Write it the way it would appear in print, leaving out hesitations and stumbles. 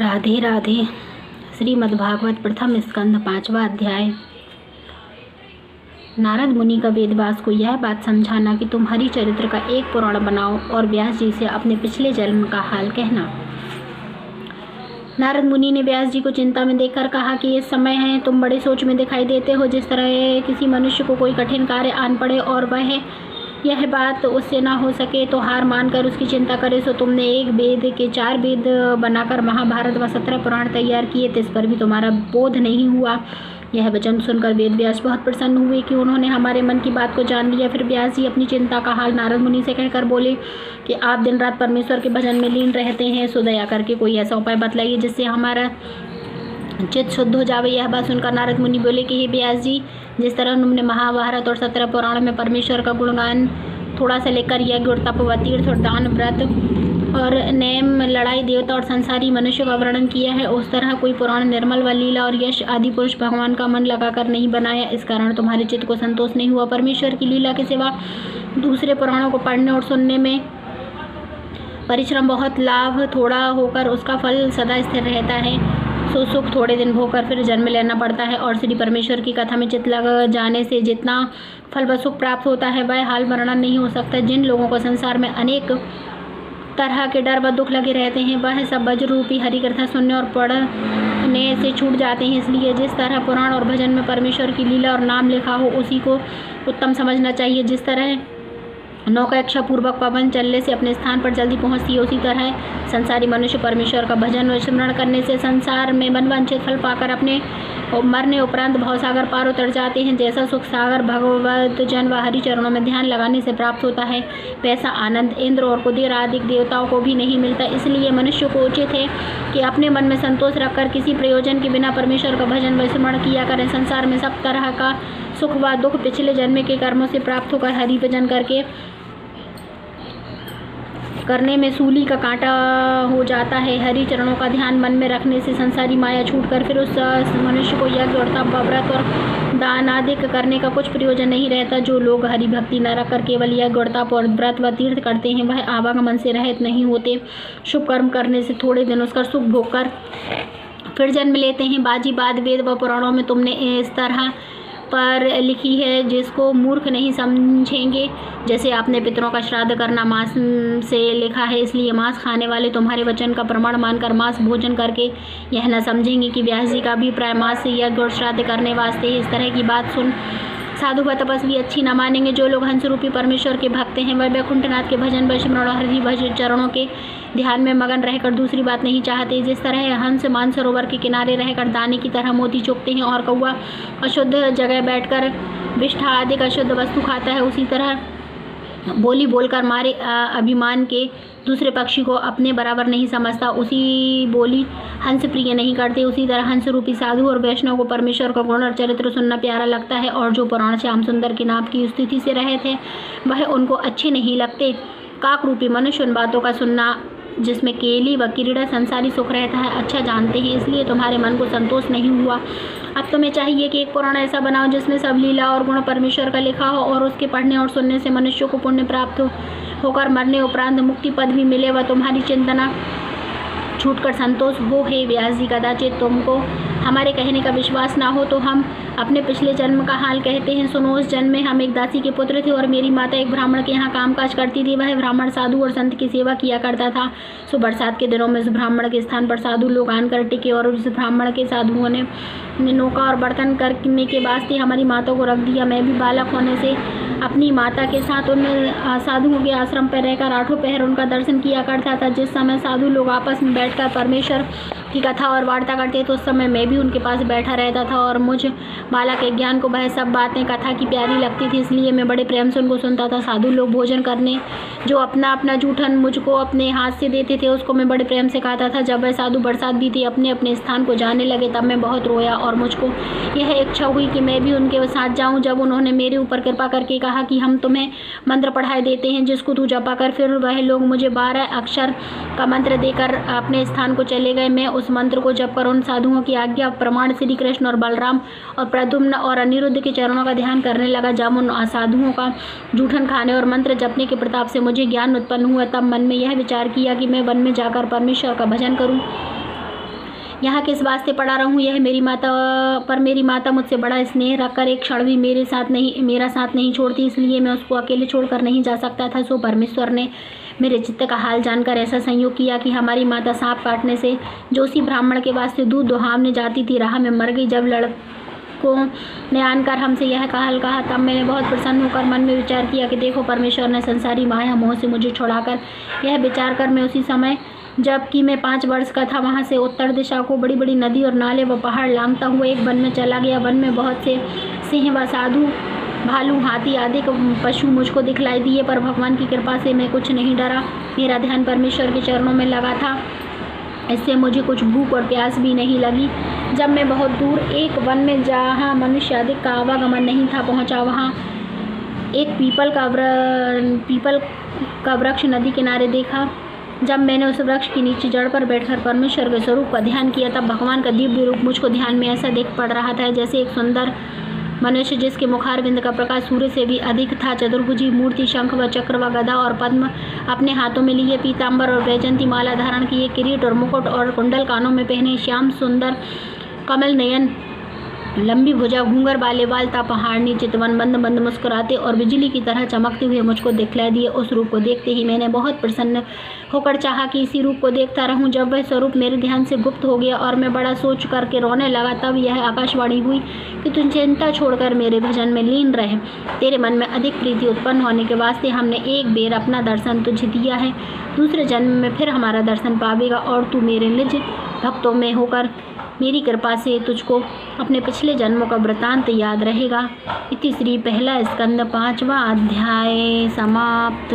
राधे राधे। श्रीमद्भागवत प्रथम स्कंध 5वां अध्याय। नारद मुनि का वेदव्यास को यह बात समझाना कि तुम हरि चरित्र का एक पुराण बनाओ और व्यास जी से अपने पिछले जन्म का हाल कहना। नारद मुनि ने व्यास जी को चिंता में देखकर कहा कि इस समय है तुम बड़े सोच में दिखाई देते हो। जिस तरह किसी मनुष्य को कोई कठिन कार्य आन पड़े और वह यह बात उससे ना हो सके तो हार मानकर उसकी चिंता करे, सो तुमने एक वेद के 4 वेद बनाकर महाभारत व 17 पुराण तैयार किए, तिस पर भी तुम्हारा बोध नहीं हुआ। यह वचन सुनकर वेदव्यास बहुत प्रसन्न हुए कि उन्होंने हमारे मन की बात को जान लिया। फिर व्यास जी अपनी चिंता का हाल नारद मुनि से कहकर बोले कि आप दिन रात परमेश्वर के भजन में लीन रहते हैं, सो दया करके कोई ऐसा उपाय बतलाइए जिससे हमारा चित्त शुद्ध हो जावे। यह बात सुनकर नारद मुनि बोले कि हे व्यास जी, जिस तरह तुमने महाभारत और 17 पुराण में परमेश्वर का गुणगान थोड़ा सा लेकर यज्ञ और तप व तीर्थ और दान व्रत और नेम, लड़ाई, देवता और संसारी मनुष्य का वर्णन किया है, उस तरह कोई पुराण निर्मल व लीला और यश आदि पुरुष भगवान का मन लगाकर नहीं बनाया। इस कारण तुम्हारे चित्त को संतोष नहीं हुआ। परमेश्वर की लीला के सिवा दूसरे पुराणों को पढ़ने और सुनने में परिश्रम बहुत, लाभ थोड़ा होकर उसका फल सदा स्थिर रहता है। सो सुख थोड़े दिन भोगकर फिर जन्म लेना पड़ता है और श्री परमेश्वर की कथा में चित्त लग जाने से जितना फल व सुख प्राप्त होता है वह हाल वर्णन नहीं हो सकता। जिन लोगों को संसार में अनेक तरह के डर व दुख लगे रहते हैं वह सब वज्र रूपी हरि कथा सुनने और पढ़ने से छूट जाते हैं। इसलिए जिस तरह पुराण और भजन में परमेश्वर की लीला और नाम लिखा हो उसी को उत्तम समझना चाहिए। जिस तरह नौका इच्छा पूर्वक पवन चलने से अपने स्थान पर जल्दी पहुंचती है, उसी तरह संसारी मनुष्य परमेश्वर का भजन व स्मरण करने से संसार में मनवांछित फल पाकर अपने मरने उपरांत भवसागर पार उतर जाते हैं। जैसा सुख सागर भगवत जन व हरि चरणों में ध्यान लगाने से प्राप्त होता है, वैसा आनंद इंद्र और कुबेर आदि देवताओं को भी नहीं मिलता। इसलिए मनुष्य को उचित है कि अपने मन में संतोष रखकर किसी प्रयोजन के बिना परमेश्वर का भजन व स्मरण किया करें। संसार में सब तरह का सुख व दुख पिछले जन्म के कर्मों से प्राप्त होकर हरि भजन करने में सूली का कांटा हो जाता है। हरि चरणों का ध्यान मन में रखने से संसारी माया छूटकर फिर उस मनुष्य को यज्ञ और तप व्रत और दान आदि करने का कुछ प्रयोजन नहीं रहता। जो लोग हरि भक्ति न रखकर केवल यज्ञ और तप और व्रत व तीर्थ करते हैं वह आवागमन से रहित नहीं होते। शुभ कर्म करने से थोड़े दिन उसका सुख भोगकर फिर जन्म लेते हैं। बाजी बात वेद व पुराणों में तुमने इस तरह पर लिखी है जिसको मूर्ख नहीं समझेंगे। जैसे आपने पितरों का श्राद्ध करना मांस से लिखा है, इसलिए मांस खाने वाले तुम्हारे वचन का प्रमाण मानकर मांस भोजन करके यह न समझेंगे कि व्यास जी का अभिप्राय मांस से यज्ञ और श्राद्ध करने वास्ते है। इस तरह की बात सुन साधु व तपस्वी अच्छी न मानेंगे। जो लोग हंस रूपी परमेश्वर के भक्त हैं वह वैकुंठनाथ के भजन व स्मरण और हरि भजन चरणों के ध्यान में मगन रहकर दूसरी बात नहीं चाहते। जिस तरह हंस मानसरोवर के किनारे रहकर दाने की तरह मोती चुगते हैं और कौवा अशुद्ध जगह बैठकर विष्ठा आदि अशुद्ध वस्तु खाता है, उसी तरह बोली बोलकर मारे अभिमान के दूसरे पक्षी को अपने बराबर नहीं समझता, उसी बोली हंस प्रिय नहीं करते। उसी तरह हंस रूपी साधु और वैष्णव को परमेश्वर का गुण और चरित्र सुनना प्यारा लगता है, और जो पुराण श्याम सुंदर के नाम की स्थिति से रहे थे वह उनको अच्छे नहीं लगते। काक रूपी मनुष्य उन बातों का सुनना जिसमें केली व क्रीड़ा संसारी सुख रहता है अच्छा जानते हैं, इसलिए तुम्हारे मन को संतोष नहीं हुआ। अब तुम्हें चाहिए कि एक पुराण ऐसा बनाओ जिसमें सब लीला और गुण परमेश्वर का लिखा हो और उसके पढ़ने और सुनने से मनुष्य को पुण्य प्राप्त होकर मरने उपरांत मुक्ति पद भी मिले व तुम्हारी चिंतना छूटकर संतोष हो। हे व्यास जी, कदाचित तुमको हमारे कहने का विश्वास ना हो तो हम अपने पिछले जन्म का हाल कहते हैं। सुनो, उस जन्म में हम एक दासी के पुत्र थे और मेरी माता एक ब्राह्मण के यहाँ कामकाज करती थी। वह ब्राह्मण साधु और संत की सेवा किया करता था। सो बरसात के दिनों में उस ब्राह्मण के स्थान पर साधु लोग आनकर टिके और उस ब्राह्मण के साधुओं ने नौका और बर्तन करने के वास्ते हमारी माता को रख दिया। मैं भी बालक होने से अपनी माता के साथ उन साधुओं के आश्रम पर रहकर 8 पहर उनका दर्शन किया करता था। जिस समय साधु लोग आपस में बैठकर परमेश्वर की कथा और वार्ता करते तो उस समय मैं भी उनके पास बैठा रहता था और मुझ बालक के ज्ञान को वह सब बातें कथा की प्यारी लगती थी, इसलिए मैं बड़े प्रेम से उनको सुनता था। साधु लोग भोजन करने जो अपना अपना जूठन मुझको अपने हाथ से देते थे उसको मैं बड़े प्रेम से खाता था। जब वह साधु बरसात भी थी अपने अपने स्थान को जाने लगे तब मैं बहुत रोया और मुझको यह इच्छा हुई कि मैं भी उनके साथ जाऊं। जब उन्होंने मेरे ऊपर कृपा करके कहा कि हम तुम्हें मंत्र पढ़ाए देते हैं जिसको तू जपा कर, फिर वह लोग मुझे 12 अक्षर का मंत्र देकर अपने स्थान को चले गए। मैं उस मंत्र को जप कर उन साधुओं की आज्ञा प्रमाण श्री कृष्ण और बलराम और प्रद्युम्न और अनिरुद्ध के चरणों का ध्यान करने लगा। जब उन साधुओं का जूठन खाने और मंत्र जपने के प्रताप से मुझे ज्ञान उत्पन्न हुआ तब मन में यह विचार किया कि मैं वन में जाकर परमेश्वर का भजन करूं। यहाँ किस वास्ते पड़ा रहूँ, यह मेरी माता मुझसे बड़ा स्नेह रखकर एक क्षण भी मेरा साथ नहीं छोड़ती, इसलिए मैं उसको अकेले छोड़कर नहीं जा सकता था। सो परमेश्वर ने मेरे चित्त का हाल जानकर ऐसा संयोग किया कि हमारी माता सांप काटने से जोशी ब्राह्मण के वास्ते दूध दुहावने जाती थी, राह में मर गई। जब लड़कों ने आनकर हमसे यह कहा तब मैंने बहुत प्रसन्न होकर मन में विचार किया कि देखो, परमेश्वर ने संसारी माया मोह से मुझे छुड़ाकर, यह विचार कर मैं उसी समय जबकि मैं 5 वर्ष का था वहाँ से उत्तर दिशा को बड़ी बड़ी नदी और नाले व पहाड़ लांघता हुआ एक वन में चला गया। वन में बहुत से सिंह व साधु, भालू, हाथी आदि पशु मुझको दिखलाई दिए, पर भगवान की कृपा से मैं कुछ नहीं डरा। मेरा ध्यान परमेश्वर के चरणों में लगा था, इससे मुझे कुछ भूख और प्यास भी नहीं लगी। जब मैं बहुत दूर एक वन में जहाँ मनुष्य अधिक का आवागमन नहीं था पहुँचा, वहाँ एक पीपल का वृक्ष नदी किनारे देखा। जब मैंने उस वृक्ष के नीचे जड़ पर बैठकर परमेश्वर के स्वरूप का ध्यान किया, तब भगवान का दिव्य रूप मुझको ध्यान में ऐसा दिख पड़ रहा था जैसे एक सुंदर मनुष्य जिसके मुखारविंद का प्रकाश सूर्य से भी अधिक था। चतुर्भुजी मूर्ति, शंख व चक्र व गदा और पद्म अपने हाथों में लिए, पीताम्बर और वैजंती माला धारण किए, किरीट और मुकुट और कुंडल कानों में पहने, श्याम सुंदर कमल नयन, लंबी भुजा, घूंघर वाले बाल, पहाड़नी चितवन, बंद बंद मुस्कुराते और बिजली की तरह चमकते हुए मुझको दिखलाई दिए। उस रूप को देखते ही मैंने बहुत प्रसन्न होकर चाहा कि इसी रूप को देखता रहूं। जब वह स्वरूप मेरे ध्यान से गुप्त हो गया और मैं बड़ा सोच करके रोने लगा, तब यह आकाशवाणी हुई कि तुम चिंता छोड़कर मेरे भजन में लीन रहे। तेरे मन में अधिक प्रीति उत्पन्न होने के वास्ते हमने एक बेर अपना दर्शन तुझे दिया है, दूसरे जन्म में फिर हमारा दर्शन पावेगा और तू मेरे निज भक्तों में होकर मेरी कृपा से तुझको अपने पिछले जन्मों का वृतांत याद रहेगा। इति श्री 1 स्कंद 5वां अध्याय समाप्त।